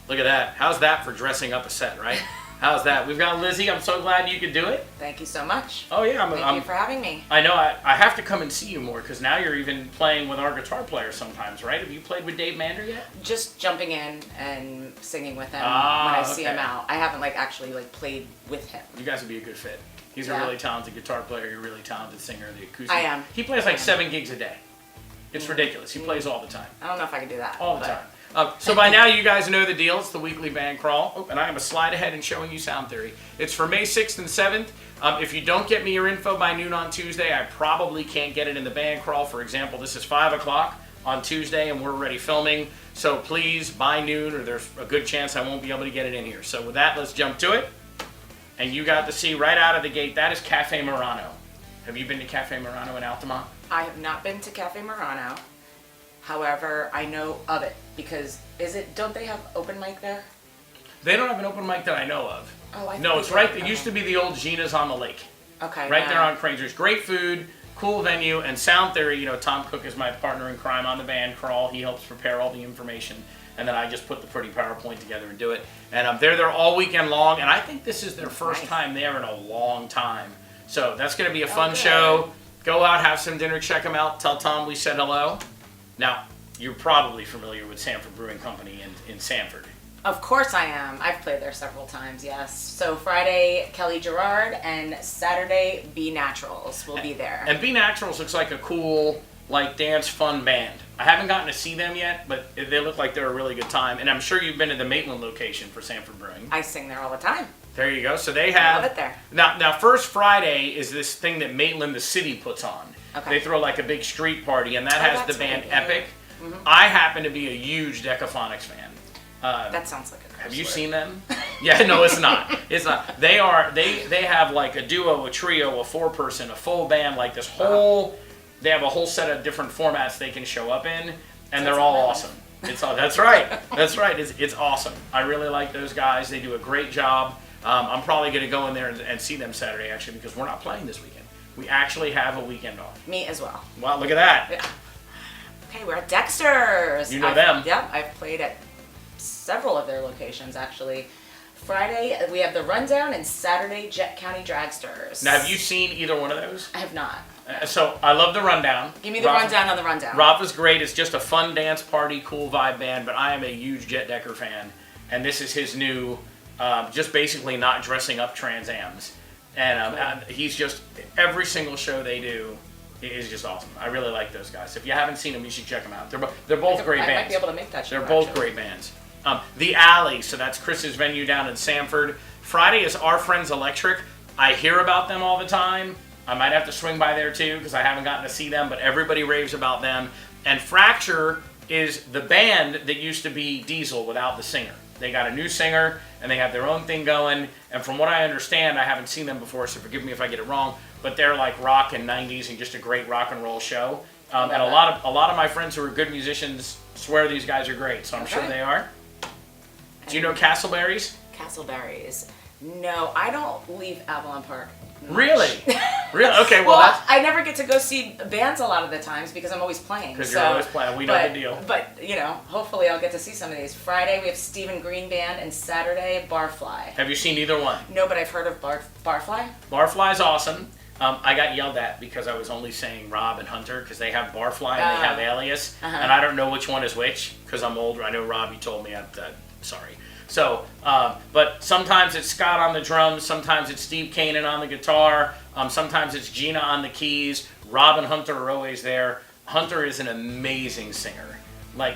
Look at that. How's that for dressing up a set, right? How's that? We've got Lizzie. I'm so glad you could do it. Thank you so much. Oh, yeah. Thank you for having me. I know. I have to come and see you more because now you're even playing with our guitar players sometimes, right? Have you played with Dave Mander yet? Just jumping in and singing with him when I see him out. I haven't actually played with him. You guys would be a good fit. He's a really talented guitar player. You're a really talented singer. The acoustic. I am. He plays 7 gigs a day. It's ridiculous. He plays all the time. I don't know if I can do that. All the time. So by now you guys know the deal. It's the weekly band crawl. Oh, and I am a slide ahead and showing you Sound Theory. It's for May 6th and 7th. If you don't get me your info by noon on Tuesday, I probably can't get it in the band crawl. For example, this is 5 o'clock on Tuesday and we're already filming. So please, by noon, or there's a good chance I won't be able to get it in here. So with that, let's jump to it. And you got to see right out of the gate, that is Cafe Murano. Have you been to Cafe Murano in Altamont? I have not been to Cafe Murano. However, I know of it because don't they have open mic there? They don't have an open mic that I know of. Oh, no, it's right. It used to be the old Gina's on the Lake. Okay. Right there on Cranes. There's great food, cool venue, and Sound Theory. Tom Cook is my partner in crime on the band crawl. He helps prepare all the information, and then I just put the pretty PowerPoint together and do it. And they're there all weekend long, and I think this is their first time there in a long time. So that's going to be a fun show. Go out, have some dinner, check them out. Tell Tom we said hello. Now, you're probably familiar with Sanford Brewing Company in Sanford. Of course I am. I've played there several times, yes. So Friday, Kelly Gerard, and Saturday, Be Naturals will be there. And Be Naturals looks like a cool, dance fun band. I haven't gotten to see them yet, but they look like they're a really good time. And I'm sure you've been to the Maitland location for Sanford Brewing. I sing there all the time. There you go. So they have... I love it there. Now, First Friday is this thing that Maitland, the city, puts on. Okay. They throw a big street party, and that has the band Epic. Mm-hmm. I happen to be a huge Decaphonics fan. That sounds like a curse Have you word. seen them? Yeah, no, it's not. It's not. They have a duo, a trio, a 4-person, a full band, this whole. They have a whole set of different formats they can show up in, and they're all awesome. That's right. That's right. It's awesome. I really like those guys. They do a great job. I'm probably going to go in there and see them Saturday actually because we're not playing this weekend. We actually have a weekend off. Me as well. Wow, look at that. Yeah. Okay, we're at Dexters. You know them. Yep, I've played at several of their locations actually. Friday we have the Rundown and Saturday Jet County Dragsters. Now, have you seen either one of those? I have not. So I love the Rundown. Give me the rundown on the Rundown. Rafa's great. It's just a fun dance party, cool vibe band. But I am a huge Jet Decker fan, and this is his new, just basically not dressing up Trans Ams. And he's just every single show they do is just awesome. I really like those guys. If you haven't seen them, you should check them out. They're both great bands. I might be able to make that show. They're both great bands. The Alley, so that's Chris's venue down in Sanford. Friday is Our Friends Electric. I hear about them all the time. I might have to swing by there too because I haven't gotten to see them, but everybody raves about them. And Fracture is the band that used to be Diesel without the singer. They got a new singer and they have their own thing going. And from what I understand, I haven't seen them before, so forgive me if I get it wrong, but they're like rock and 90s and just a great rock and roll show. And a lot of my friends who are good musicians swear these guys are great, so I'm sure they are. Do you know Castleberries? Castleberries. No, I don't leave Avalon Park. Really? Really? Okay, well that's... I never get to go see bands a lot of the times because I'm always playing. Because you're always playing. We know the deal. But, hopefully I'll get to see some of these. Friday we have Stephen Green Band and Saturday Barfly. Have you seen either one? No, but I've heard of Barfly. Barfly's awesome. I got yelled at because I was only saying Rob and Hunter because they have Barfly and they have Alias. And I don't know which one is which because I'm older. I know Rob, you told me. Sorry. So, but sometimes it's Scott on the drums, sometimes it's Steve Kanan on the guitar, sometimes it's Gina on the keys. Rob and Hunter are always there. Hunter is an amazing singer.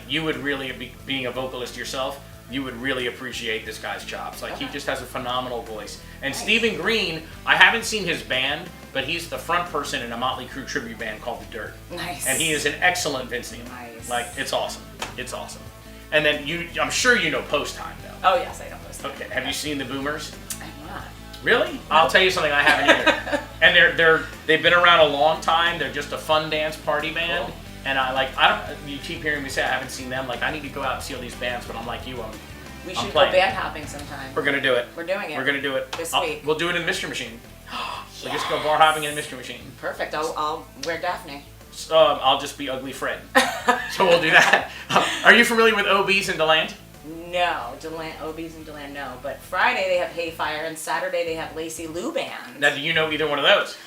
You would really, being a vocalist yourself, you would really appreciate this guy's chops. He just has a phenomenal voice. And nice. Stephen Green, I haven't seen his band, but he's the front person in a Motley Crue tribute band called The Dirt. Nice. And he is an excellent Vince Neil. Nice. It's awesome. It's awesome. And then I'm sure you know Post Time, though. Oh, yes, I know Post Time. Okay, have you seen the Boomers? I have not. Really? No. I'll tell you something I haven't either. And they've been around a long time. They're just a fun dance party band. Cool. And you keep hearing me say I haven't seen them. I need to go out and see all these bands, but I'm like you, we should go band hopping sometime. We're gonna do it. We're doing it. We're gonna do it this week. We'll do it in the Mystery Machine. So just go bar hopping in the Mystery Machine. Perfect. I'll wear Daphne. I'll just be Ugly Fred. So we'll do that. Are you familiar with OBs in DeLand? No, Obie's and Deland, no. But Friday they have Hayfire, and Saturday they have Lacey Lou Band. Now, do you know either one of those?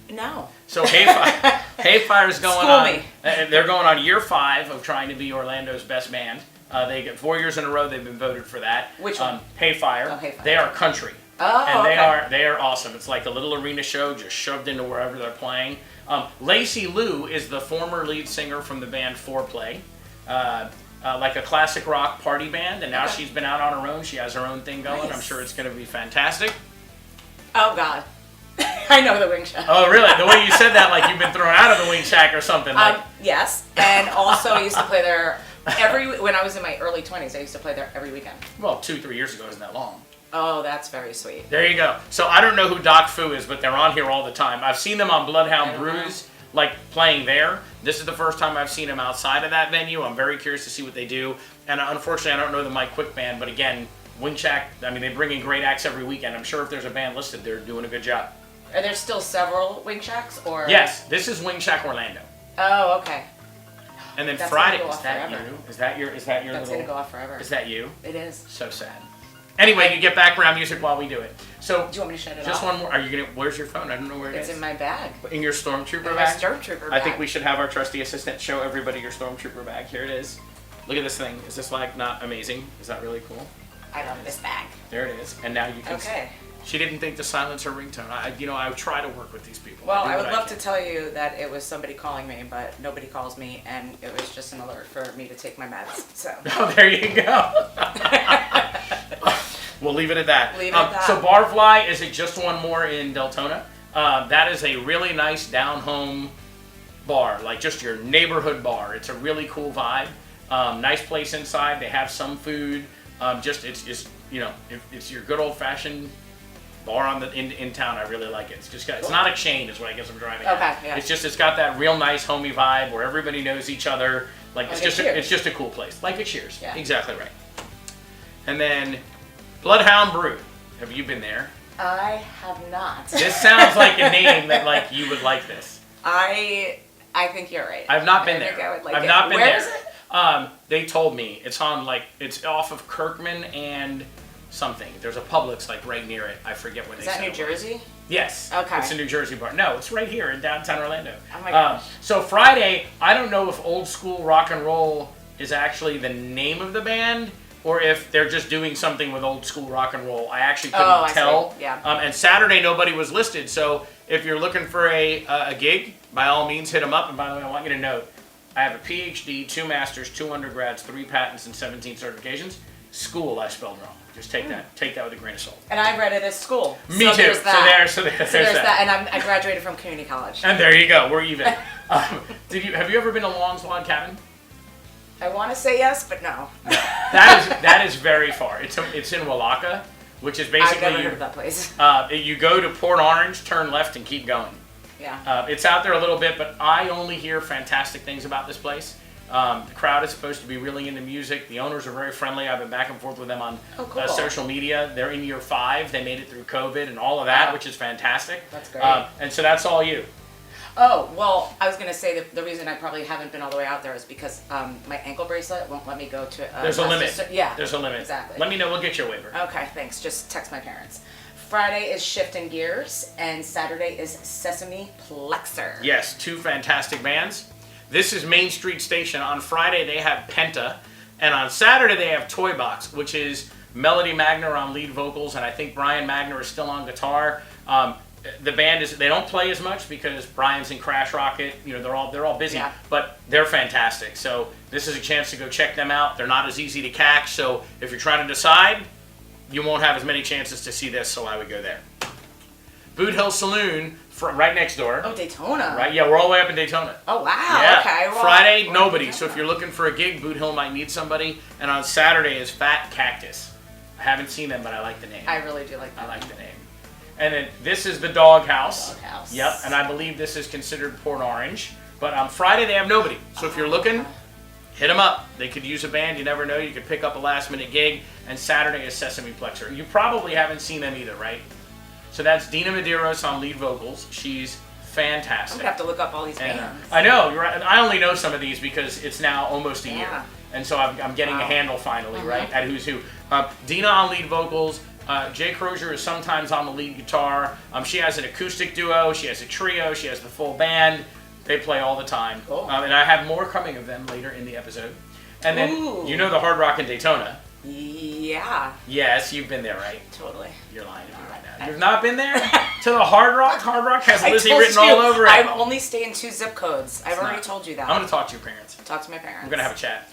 No. So Hayfire's going School on. Me. They're going on year 5 of trying to be Orlando's best band. They get 4 years in a row they've been voted for that. Which one? Hayfire. Oh, Hayfire. They are country. Oh, and okay. they are awesome. It's like a little arena show just shoved into wherever they're playing. Lacey Lou is the former lead singer from the band Foreplay. Like a classic rock party band, and now she's been out on her own. She has her own thing going. Nice. I'm sure it's going to be fantastic. Oh, God. I know the Wing Shack. Oh, really? The way you said that, like you've been thrown out of the Wing Shack or something. Like... Yes, and also I used to play there when I was in my early 20s. I used to play there every weekend. Well, 2-3 years ago isn't that long. Oh, that's very sweet. There you go. So I don't know who Doc Fu is, but they're on here all the time. I've seen them on Bloodhound Brews, like playing there. This is the first time I've seen them outside of that venue. I'm very curious to see what they do. And unfortunately, I don't know the Mike Quick band, but again, Wing Shack, I mean, they bring in great acts every weekend. I'm sure if there's a band listed, they're doing a good job. Are there still several Wing Shacks, or? Yes, this is Wing Shack Orlando. Oh, okay. And then That's Friday, gonna go is off that forever. you? Is that your That's little... gonna go off forever. Is that you? It is. So sad. Anyway, you get background music while we do it. So, do you want me to shut it off? Just one more. Are you gonna? Where's your phone? I don't know where it is. It's in my bag. In your Stormtrooper bag? My Stormtrooper bag. I think we should have our trusty assistant show everybody your Stormtrooper bag. Here it is. Look at this thing. Is this like not amazing? Is that really cool? I love this bag. There it is. And now you can Okay. She didn't think to silence her ringtone. I try to work with these people. Well, I would love to tell you that it was somebody calling me, but nobody calls me, and it was just an alert for me to take my meds. So. Oh, there you go. We'll leave it at that. Leave it at that. So Barfly is just one more in Deltona. That is a really nice down-home bar, like just your neighborhood bar. It's a really cool vibe. Nice place inside. They have some food. It's your good old-fashioned bar in town. I really like it. It's not a chain, is what I guess I'm driving at. Okay, yeah. It's got that real nice homey vibe where everybody knows each other. Like it's just a cool place. Like a Cheers. Yeah. Exactly right. And then Bloodhound Brew. Have you been there? I have not. This sounds like a name that like you would like this. I think you're right. I've not been there. I think I would like I've it. not been Where there. is it? They told me it's off of Kirkman and something. There's a Publix like right near it. I forget where they said it was. Is that New Jersey? Yes. Okay. It's a New Jersey bar. No, it's right here in downtown Orlando. Oh my gosh. So Friday, I don't know if Old School Rock and Roll is actually the name of the band or if they're just doing something with Old School Rock and Roll. I actually couldn't tell. See. Yeah. And Saturday, nobody was listed. So if you're looking for a gig, by all means, hit them up. And by the way, I want you to know, I have a PhD, 2 masters, 2 undergrads, 3 patents, and 17 certifications. School, I spelled wrong. Just take that with a grain of salt. And I read it as school. Me too. There's that. So there's that. And I graduated from community college. And there you go. We're even. Have you ever been to Long's Log Cabin? I want to say yes, but no. That is very far. It's in Walaka, which is basically I've never heard of that place. You go to Port Orange, turn left, and keep going. Yeah. It's out there a little bit, but I only hear fantastic things about this place. The crowd is supposed to be really into music. The owners are very friendly. I've been back and forth with them on social media. They're in year 5. They made it through COVID and all of that, which is fantastic. That's great. And so that's all you. Oh, well, I was going to say that the reason I probably haven't been all the way out there is because my ankle bracelet won't let me go to... There's a limit. Yeah. There's a limit. Exactly. Let me know. We'll get you a waiver. Okay, thanks. Just text my parents. Friday is Shifting Gears, and Saturday is Sesame Plexer. Yes, 2 fantastic bands. This is Main Street Station. On Friday, they have Penta. And on Saturday, they have Toy Box, which is Melody Magner on lead vocals, and I think Brian Magner is still on guitar. The band they don't play as much because Brian's in Crash Rocket. They're all busy, but they're fantastic. So this is a chance to go check them out. They're not as easy to catch, so if you're trying to decide, you won't have as many chances to see this, so I would go there. Boot Hill Saloon, right next door. Oh, Daytona. Right, yeah, we're all the way up in Daytona. Oh, wow, yeah. okay. Well, Friday, nobody. So if you're looking for a gig, Boot Hill might need somebody. And on Saturday is Fat Cactus. I haven't seen them, but I like the name. I really do like that. I like the name. And then this is the Doghouse. Doghouse. Yep, and I believe this is considered Port Orange. But on Friday, they have nobody. So if you're looking, hit them up. They could use a band. You never know. You could pick up a last-minute gig. And Saturday is Sesame Plexer. You probably haven't seen them either, right? So that's Dina Medeiros on lead vocals. She's fantastic. I'm going to have to look up all these bands. I know. You're right. I only know some of these because it's now almost a year. and so I'm getting a handle finally, right, at who's who. Dina on lead vocals. Jay Crozier is sometimes on the lead guitar. She has an acoustic duo. She has a trio. She has the full band. They play all the time. Cool. And I have more coming of them later in the episode. And then, you know the Hard Rock in Daytona. Yeah. Yes, you've been there, right? Totally. You're lying to me right now. You've not been there? To the Hard Rock? Hard Rock has Lizzie written all over it. I'm only staying 2 zip codes. I've already told you that. I'm going to talk to your parents. Talk to my parents. We're going to have a chat.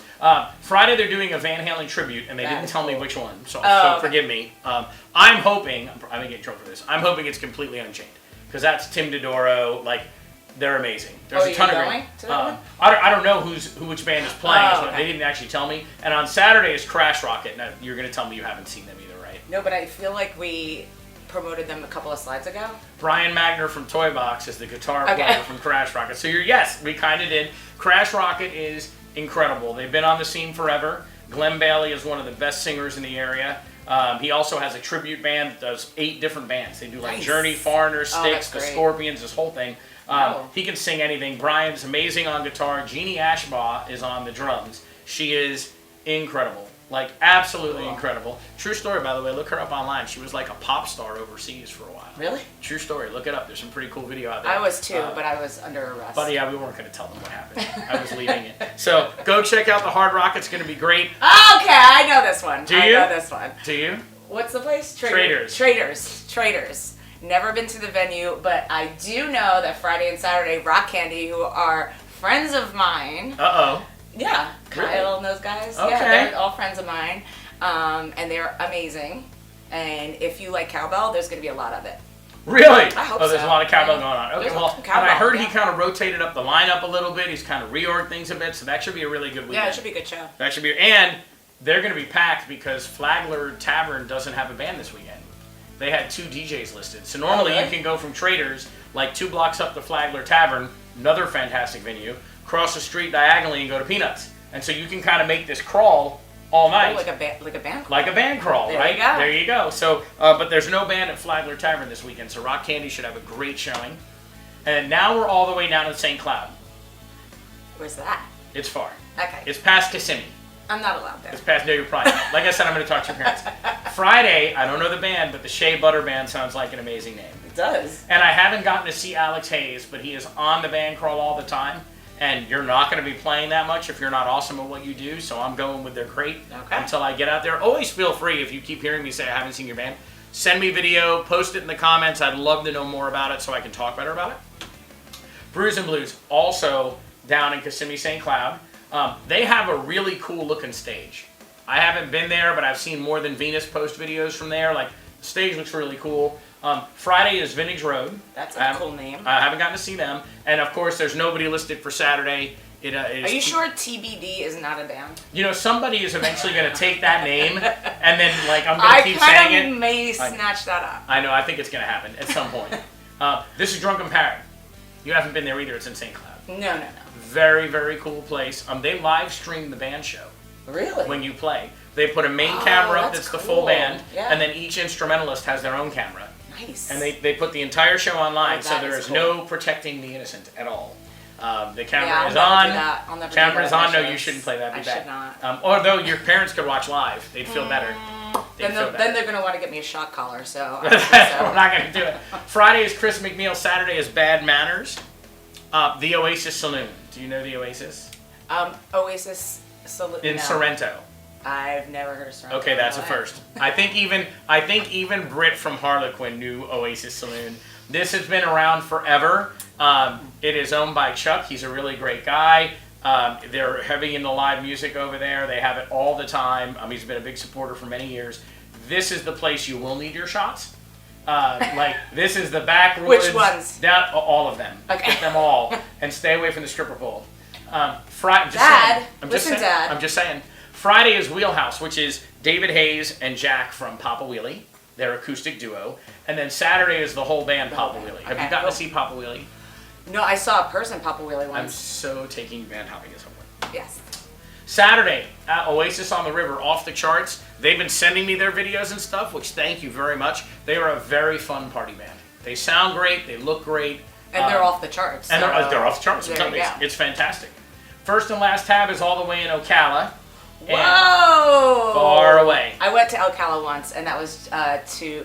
Friday they're doing a Van Halen tribute, and they didn't tell me which one, so forgive me. I'm hoping, I'm going to get in trouble for this, I'm hoping it's completely Unchained, because that's Tim Dodoro, like, they're amazing. There's a ton of great. I don't know which band is playing. They didn't actually tell me. And on Saturday is Crash Rocket. Now, you're going to tell me you haven't seen them either, right? No, but I feel like we promoted them a couple of slides ago. Brian Magner from Toy Box is the guitar player from Crash Rocket. So yes, we kind of did. Crash Rocket is incredible. They've been on the scene forever. Glenn Bailey is one of the best singers in the area. He also has a tribute band that does 8 different bands. They do like Journey, Foreigner, Styx, the Scorpions, this whole thing. He can sing anything. Brian's amazing on guitar. Jeannie Ashbaugh is on the drums. She is incredible. Like, absolutely incredible. True story, by the way. Look her up online. She was like a pop star overseas for a while. Really? True story. Look it up. There's some pretty cool video out there. I was too, but I was under arrest. But yeah, we weren't going to tell them what happened. I was leaving it. So go check out the Hard Rock. It's going to be great. Okay, I know this one. Do you? I know this one. Do you? What's the place? Traders. Traders. Never been to the venue, but I do know that Friday and Saturday, Rock Candy, who are friends of mine. Yeah, Kyle and those guys. Okay. Yeah, they're all friends of mine. And they're amazing. And if you like cowbell, there's going to be a lot of it. Really? I hope there's a lot of cowbell going on. Okay, and I heard he kind of rotated up the lineup a little bit. He's kind of reorged things a bit, so that should be a really good weekend. Yeah, it should be a good show. That should be, and they're going to be packed because Flagler Tavern doesn't have a band this weekend. They had 2 DJs listed. So normally you can go from Traders, like 2 blocks up to Flagler Tavern, another fantastic venue, cross the street diagonally and go to Peanuts. And so you can kind of make this crawl all night. Like a band crawl. Like a band crawl, there right? You go. There you go. So, but there's no band at Flagler Tavern this weekend, so Rock Candy should have a great showing. And now we're all the way down to St. Cloud. Where's that? It's far. Okay. It's past Kissimmee. I'm not allowed there. It's past, no, you're probably not. Like I said, I'm going to talk to your parents. Friday, I don't know the band, but the Shea Butter Band sounds like an amazing name. It does. And I haven't gotten to see Alex Hayes, but he is on the band crawl all the time. And you're not going to be playing that much if you're not awesome at what you do, so I'm going with their crate until I get out there. Always feel free, if you keep hearing me say I haven't seen your band, send me video, post it in the comments. I'd love to know more about it so I can talk better about it. Brews and Blues, also down in Kissimmee, St. Cloud. They have a really cool looking stage. I haven't been there, but I've seen More Than Venus post videos from there. Like, the stage looks really cool. Friday is Vintage Road. That's a cool name. I haven't gotten to see them. And of course, there's nobody listed for Saturday. Are you sure TBD is not a band? You know, somebody is eventually going to take that name, and then, like, I'm going to keep saying it. I kind of may snatch that up. I know, I think it's going to happen at some point. This is Drunken Parent. You haven't been there either. It's in St. Cloud. No. Very, very cool place. They live stream the band show. Really? When you play. They put a main camera up that's cool. the full band, and then each instrumentalist has their own camera. Nice. And they put the entire show online, so there is no protecting the innocent at all. The camera is on. Camera is on. No, you shouldn't play that. I should not. Although your parents could watch live, they'd feel better. Then they're going to want to get me a shock collar, so. We're not going to do it. Friday is Chris McNeil. Saturday is Bad Manners. The Oasis Saloon. Do you know the Oasis? Oasis Saloon. In Sorrento. I've never heard of Sorrento. Okay, that's a first. I think even Britt from Harlequin knew Oasis Saloon. This has been around forever. It is owned by Chuck. He's a really great guy. They're heavy into live music over there. They have it all the time. He's been a big supporter for many years. This is the place you will need your shots. This is the backwoods. Which ones? Down, all of them. Okay. Get them all, and stay away from the stripper pole. I'm just saying. Friday is Wheelhouse, which is David Hayes and Jack from Papa Wheelie. Their acoustic duo. And then Saturday is the whole band Papa Wheelie. Have you gotten to see Papa Wheelie? No, I saw a person Papa Wheelie once. I'm so taking band hopping as homework. Yes. Saturday, Oasis on the River, off the charts. They've been sending me their videos and stuff, which thank you very much. They are a very fun party band. They sound great. They look great. And they're off the charts. And they're off the charts. It's fantastic. First and last tab is all the way in Ocala. Whoa! Far away. I went to Cala once, and that was to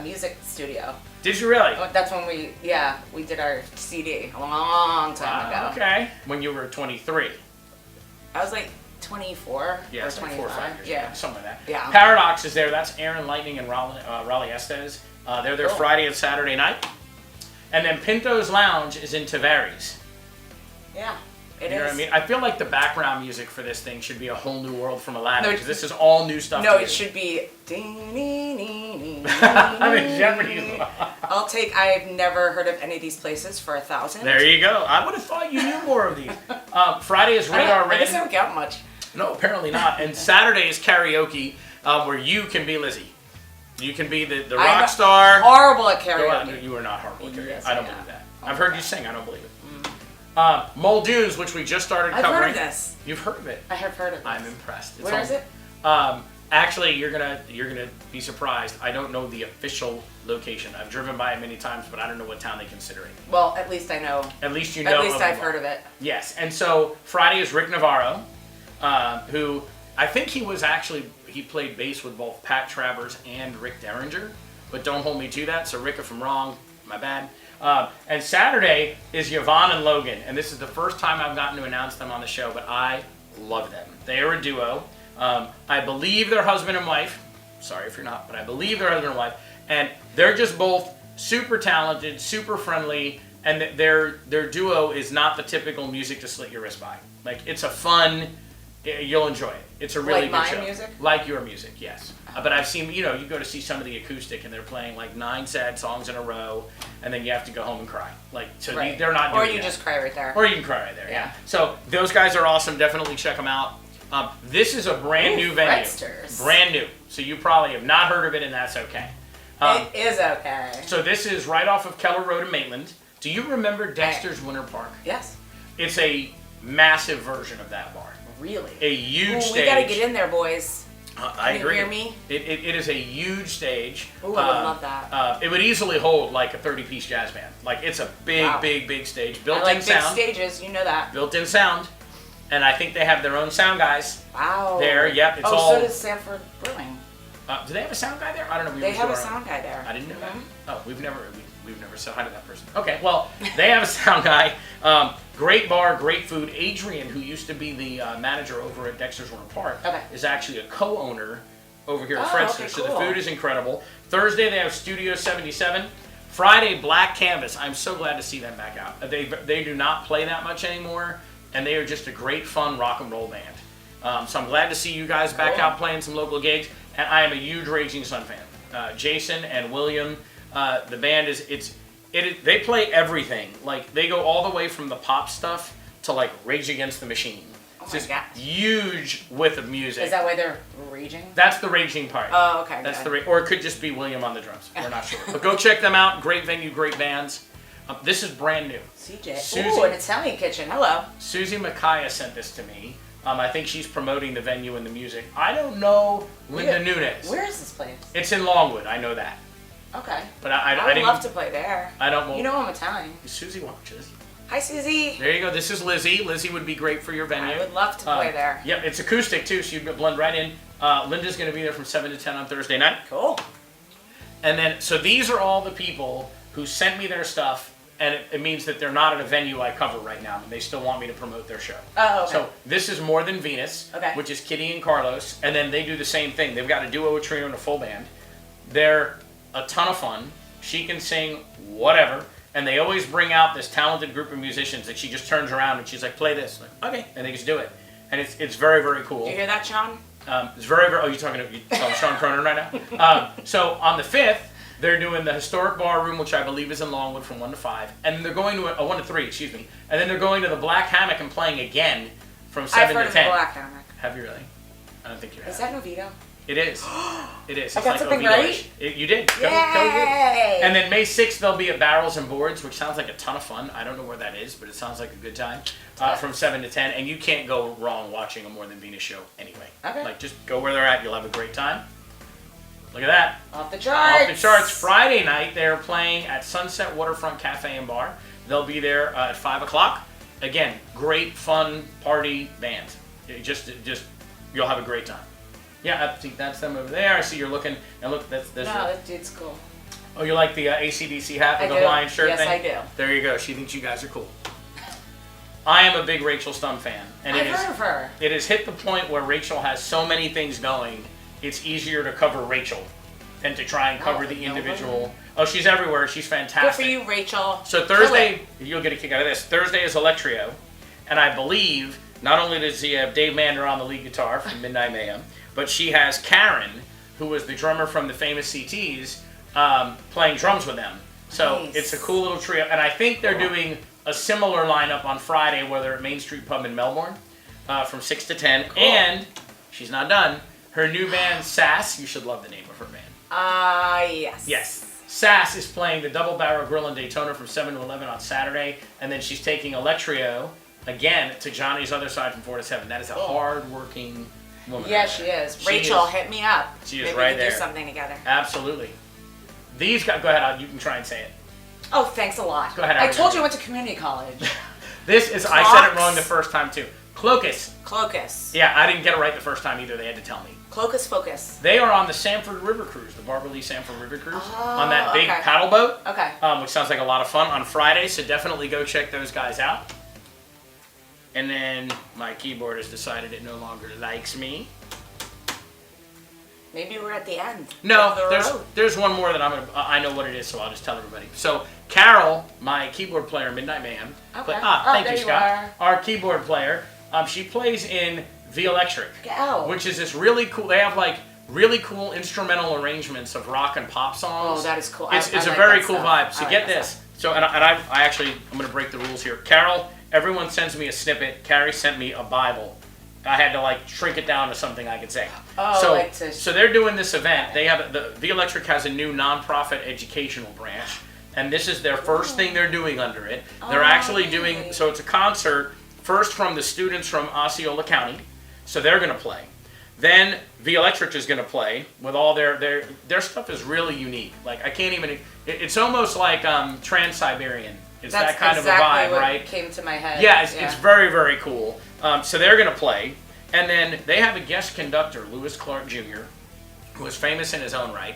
music studio. Did you really? That's when we did our CD a long time ago. Okay. When you were 23. I was like 24 yeah, or 25. 4 or 5 years ago, something like that. Yeah. Paradox is there. That's Aaron Lightning and Raleigh Estes. They're there Friday and Saturday night. And then Pinto's Lounge is in Tavares. Yeah, it is. You know what I mean? I feel like the background music for this thing should be A Whole New World from Aladdin, because this is all new stuff. No, it should be. I mean, Jeopardy. I've never heard of any of these places for 1,000. There you go. I would have thought you knew more of these. Friday is Radar Red. I guess I don't count much. No, apparently not. And Saturday is karaoke, where you can be Lizzie. You can be the rock star. Horrible at karaoke. You are not horrible at karaoke. Yes, I don't believe that. I've heard you sing. I don't believe it. Muldoos, which we just started covering. I've heard of this. You've heard of it. I have heard of this. I'm impressed. Where is it? Actually, you're gonna be surprised. I don't know the official location. I've driven by it many times, but I don't know what town they consider it. Well, at least I know. At least you know. At least I've heard of it. Yes, and so Friday is Rick Navarro, who I think he played bass with both Pat Travers and Rick Derringer, but don't hold me to that. So Rick, if I'm wrong, my bad. And Saturday is Yvonne and Logan, and this is the first time I've gotten to announce them on the show, but I love them. They are a duo. I believe they're husband and wife. Sorry if you're not, but I believe they're husband and wife. And they're just both super talented, super friendly, and their duo is not the typical music to slit your wrist by. Like, it's a fun, you'll enjoy it. It's a really good show. Like my music? Like your music, yes. But I've seen, you go to see some of the acoustic and they're playing like 9 sad songs in a row, and then you have to go home and cry. Like, so right. They're not doing Or you just cry right there. Or you can cry right there, yeah. So those guys are awesome. Definitely check them out. This is a brand new venue. Dexters. Brand new. So you probably have not heard of it, and that's okay. It is okay. So this is right off of Keller Road in Maitland. Do you remember Dexter's Winter Park? Yes. It's a massive version of that bar. Really? A huge stage. We gotta get in there, boys. I agree. Can you hear me? It is a huge stage. Ooh, I would love that. It would easily hold like a 30-piece jazz band. Like, it's a big stage. Built-in sound. Big stages, you know that. Built-in sound. And I think they have their own sound guys. Wow. There, yep. It's all. So does Sanford Brewing. Do they have a sound guy there? I don't know. They have a sound guy there. I didn't know that. Oh, we've never said hi to that person. Okay, well, they have a sound guy. Great bar, great food. Adrian, who used to be the manager over at Dexter's Winter Park, is actually a co-owner over here at Fredster. So the food is incredible. Thursday they have Studio 77. Friday, Black Canvas. I'm so glad to see them back out. They do not play that much anymore, and they are just a great, fun rock and roll band. So I'm glad to see you guys back out playing some local gigs. And I am a huge Raging Sun fan. Jason and William, the band they play everything. Like, they go all the way from the pop stuff to like Rage Against the Machine. It's just huge width of music. Is that why they're raging? That's the raging part. Oh, okay. That's or it could just be William on the drums. We're not sure. But go check them out. Great venue, great bands. This is brand new. CJ. Ooh, an Italian kitchen. Hello. Susie Makaya sent this to me. I think she's promoting the venue and the music. I don't know Linda Nunes. Where is this place? It's in Longwood. I know that. Okay. But I would love to play there. I don't. Well, you know I'm Italian. Susie watches. Hi, Susie. There you go. This is Lizzie. Lizzie would be great for your venue. I would love to play there. Yep, it's acoustic too, so you'd blend right in. Linda's going to be there from 7 to 10 on Thursday night. Cool. And then, so these are all the people who sent me their stuff, and it means that they're not at a venue I cover right now, and they still want me to promote their show. Oh, okay. So this is More Than Venus, which is Kitty and Carlos, and then they do the same thing. They've got a duo, a trio, and a full band. They're a ton of fun. She can sing whatever. And they always bring out this talented group of musicians that she just turns around and she's like, play this. Like, okay. And they just do it. And it's very, very cool. Do you hear that, Sean? It's very, very... Oh, you're talking to Sean Cronin right now? So on the 5th, they're doing the Historic Bar Room, which I believe is in Longwood from 1 to 5. And they're going to... 1 to 3, excuse me. And then they're going to the Black Hammock and playing again from 7 to 10. I've heard of the Black Hammock. Have you really? I don't think you have. Is that Novito? It is. It is. I got something right? You did. Go and then May 6th, they'll be at Barrels and Boards, which sounds like a ton of fun. I don't know where that is, but it sounds like a good time. From 7 to 10. And you can't go wrong watching a More Than Venus show anyway. Okay. Like, just go where they're at. You'll have a great time. Look at that. Off the charts. Off the charts. Friday night, they're playing at Sunset Waterfront Cafe and Bar. They'll be there at 5 o'clock. Again, great, fun, party band. Just You'll have a great time. Yeah, I think that's them over there. I see you're looking, and look, that's that dude's cool. Oh, you like the AC/DC hat with the Hawaiian shirt thing? Yes, I do. There you go. She thinks you guys are cool. I am a big Rachel Stum fan. And I've heard of her. It has hit the point where Rachel has so many things going, it's easier to cover Rachel than to try and cover the individual. Oh, she's everywhere. She's fantastic. Good for you, Rachel. So Thursday, you'll get a kick out of this. Thursday is Electrio. And I believe not only does he have Dave Mander on the lead guitar from Midnight Mayhem, but she has Karen, who was the drummer from the famous CTs, playing drums with them. So it's a cool little trio. And I think they're doing a similar lineup on Friday where they're at Main Street Pub in Melbourne from 6 to 10. Cool. And she's not done. Her new band, Sass, you should love the name of her band. Yes. Yes. Sass is playing the Double Barrel Grill in Daytona from 7 to 11 on Saturday. And then she's taking Electrio again to Johnny's Other Side from 4 to 7. That is a hard-working woman. Yeah, she is. Rachel, hit me up. She is Maybe right we can there. do something together. Absolutely. These guys, go ahead, you can try and say it. Oh, thanks a lot. Go ahead. I told you I went to community college. This is, I said it wrong the first time too. Clocus. Clocus. Yeah, I didn't get it right the first time either. They had to tell me. Clocus Focus. They are on the Sanford River Cruise, the Barfly Sanford River Cruise, on that big paddle boat. Okay. Which sounds like a lot of fun on Friday, so definitely go check those guys out. And then my keyboard has decided it no longer likes me. Maybe we're at the end. No, there's one more that I know what it is, so I'll just tell everybody. So Carol, my keyboard player, Midnight Mayhem. Okay. Thank you, Scott. Our keyboard player. She plays in The Electric, which is this really cool. They have like really cool instrumental arrangements of rock and pop songs. Oh, that is cool. It's a very cool vibe. So get this. So and I actually I'm going to break the rules here. Carol, everyone sends me a snippet. Carrie sent me a Bible. I had to like shrink it down to something I could say. Oh, so they're doing this event. They have the Electric has a new nonprofit educational branch, and this is their first thing they're doing under it. They're actually doing so. It's a concert first from the students from Osceola County, so they're going to play. Then the Electric is going to play with all their stuff is really unique. Like I can't even. It's almost like Trans-Siberian. It's that kind of a vibe, right? Came to my head. Yeah, it's very, very cool. So they're going to play. And then they have a guest conductor, Lewis Clark Jr., who is famous in his own right.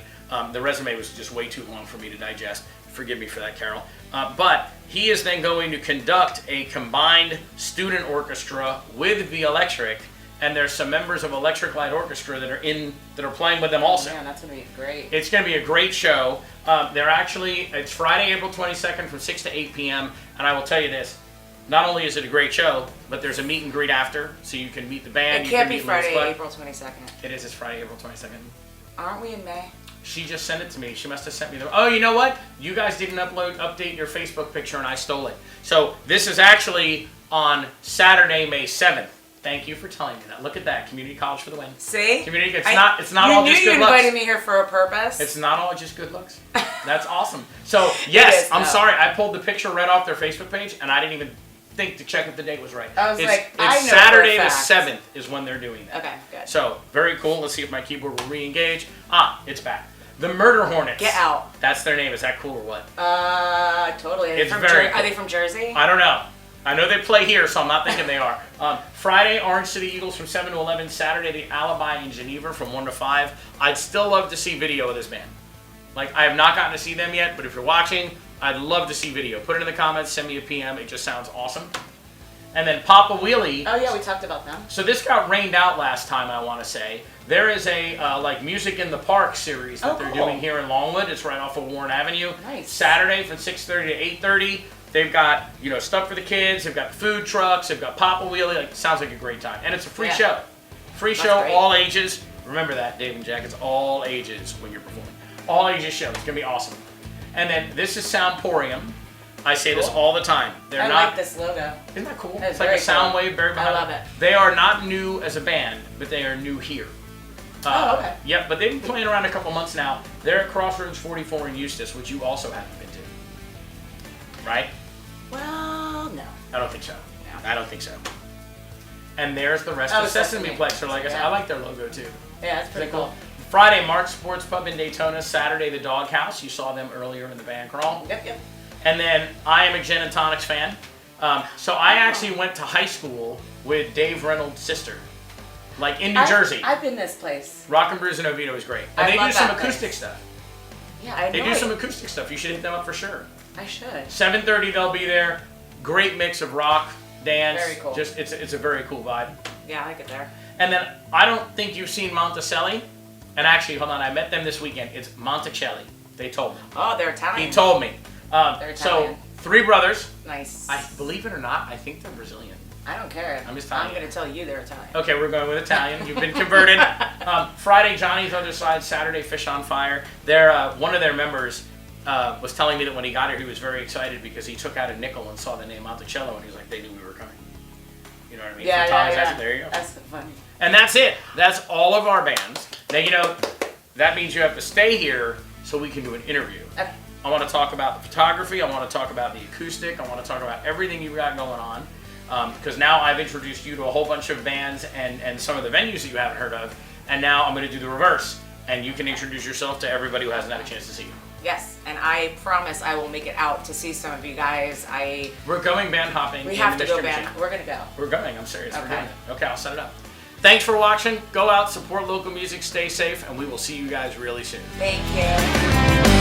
The resume was just way too long for me to digest. Forgive me for that, Carol. But he is then going to conduct a combined student orchestra with the Electric. And there's some members of Electric Light Orchestra that are playing with them also. Man, that's going to be great. It's going to be a great show. It's Friday, April 22nd from 6 to 8 p.m. And I will tell you this, not only is it a great show, but there's a meet and greet after, so you can meet the band. It can't be Friday, April 22nd. It is. It's Friday, April 22nd. Aren't we in May? She just sent it to me. She must have sent me oh, you know what? You guys didn't update your Facebook picture, and I stole it. So this is actually on Saturday, May 7th. Thank you for telling me that. Look at that. Community college for the win. See? It's not all just good looks. You invited me here for a purpose. It's not all just good looks. That's awesome. So, yes, I'm sorry. I pulled the picture right off their Facebook page, and I didn't even think to check if the date was right. I was it's Saturday the 7th is when they're doing that. Okay, good. So, very cool. Let's see if my keyboard will re-engage. It's back. The Murder Hornets. Get out. That's their name. Is that cool or what? Totally. It's very cool. Are they from Jersey? I don't know. I know they play here, so I'm not thinking they are. Friday, Orange City Eagles from 7 to 11. Saturday, the Alibi in Geneva from 1 to 5. I'd still love to see video of this band. Like, I have not gotten to see them yet, but if you're watching, I'd love to see video. Put it in the comments, send me a PM. It just sounds awesome. And then Papa Wheelie. Oh, yeah, we talked about them. So this got rained out last time, I want to say. There is a Music in the Park series that they're doing here in Longwood. It's right off of Warren Avenue. Nice. Saturday from 6:30 to 8:30. They've got, stuff for the kids. They've got food trucks. They've got Papa Wheelie. Sounds like a great time. And it's a free show. Free show, all ages. Remember that, Dave and Jack. It's all ages when you're performing. All ages show. It's going to be awesome. And then this is Soundporium. I say this all the time. I like this logo. Isn't that cool? It's like a sound wave buried behind. I love it. They are not new as a band, but they are new here. Okay. Yep, but they've been playing around a couple months now. They're at Crossroads 44 in Eustis, which you also haven't been to. Right? Well, no. I don't think so. No. I don't think so. And there's the rest of Sesame Plex. So like I said, I like their logo too. Yeah, that's pretty cool. Friday, March Sports Pub in Daytona. Saturday, the Doghouse. You saw them earlier in the band crawl. Yep. And then I am a Gin and Tonics fan. So I actually went to high school with Dave Reynolds' sister. Like in New Jersey. I've been this place. Rock and Brews in Oviedo is great. And they do some acoustic stuff. Yeah, I know. They do some acoustic stuff. You should hit them up for sure. I should. 7:30 they'll be there. Great mix of rock, dance. Very cool. Just it's a very cool vibe. Yeah, I like it there. And then I don't think you've seen Monticelli. And actually, hold on, I met them this weekend. It's Monticelli. They told me. Oh, they're Italian. He told me. They're Italian. So 3 brothers. Nice. I believe it or not, I think they're Brazilian. I don't care. I'm just telling you. I'm going to tell you they're Italian. Okay, we're going with Italian. You've been converted. Friday, Johnny's Other Side. Saturday, Fish on Fire. One of their members was telling me that when he got here, he was very excited because he took out a nickel and saw the name Monticello, and he was like, they knew we were coming. You know what I mean? Yeah. There you go. That's funny. And that's it. That's all of our bands. Now, that means you have to stay here so we can do an interview. Okay. I want to talk about the photography. I want to talk about the acoustic. I want to talk about everything you've got going on. Because now I've introduced you to a whole bunch of bands and some of the venues that you haven't heard of. And now I'm going to do the reverse. And you can introduce yourself to everybody who hasn't had a chance to see you. Yes, and I promise I will make it out to see some of you guys. We're going band hopping. We have to go band. We're going to go. We're going. I'm serious. Okay. We're doing it. Okay, I'll set it up. Thanks for watching. Go out, support local music, stay safe, and we will see you guys really soon. Thank you.